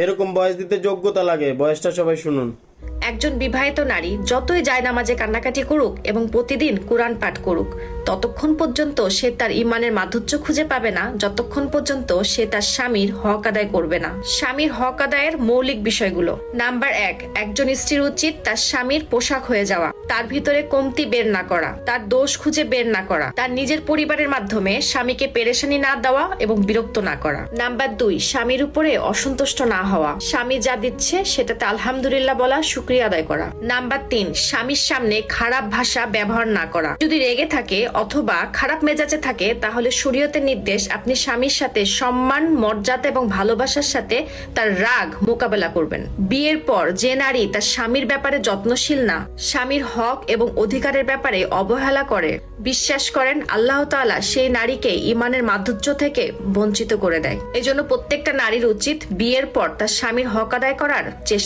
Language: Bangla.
এরকম বয়স দিতে যোগ্যতা লাগে, বয়সটা সবাই শুনুন। একজন বিবাহিত নারী যতই জায়নামাজে কান্নাকাটি করুক এবং প্রতিদিন কোরআন পাঠ করুক, ততক্ষণ পর্যন্ত সে তার ঈমানের মাধুর্য খুঁজে পাবে না যতক্ষণ পর্যন্ত সে তার স্বামীর হক আদায় করবে না। স্বামীর হক আদায়ের মৌলিক বিষয়গুলো। নাম্বার 1, একজন স্ত্রীর উচিত তার স্বামীর পোশাক হয়ে যাওয়া, তার ভিতরে কমতি বের না করা, তার দোষ খুঁজে বের না করা, তার নিজের পরিবারের মাধ্যমে স্বামীকে পেরেশানি না দেওয়া এবং বিরক্ত না করা। নাম্বার 2, স্বামীর উপরে অসন্তুষ্ট না হওয়া, স্বামী যা দিচ্ছে সেটাতে আলহামদুলিল্লাহ বলা, শুকরিয়া আদায় করা। নাম্বার 3, স্বামীর সামনে খারাপ ভাষা ব্যবহার না করা। যদি রেগে থাকে অথবা খারাপ মেজাজে থাকে তাহলে শরীয়তের নির্দেশ আপনি স্বামীর সাথে সম্মান, মর্যাদা এবং ভালোবাসার সাথে তার রাগ মোকাবেলা করবেন। বিয়ের পর যে নারী তার স্বামীর ব্যাপারে যত্নশীল না, স্বামীর হক এবং অধিকারের ব্যাপারে অবহেলা করে, বিশ্বাস করেন আল্লাহ তাআলা সেই নারীকে ঈমানের মাধুর্য থেকে বঞ্চিত করে দেয়। এজন্য প্রত্যেকটা নারীর উচিত বিয়ের পর তার স্বামীর হক আদায় করার চেষ্টা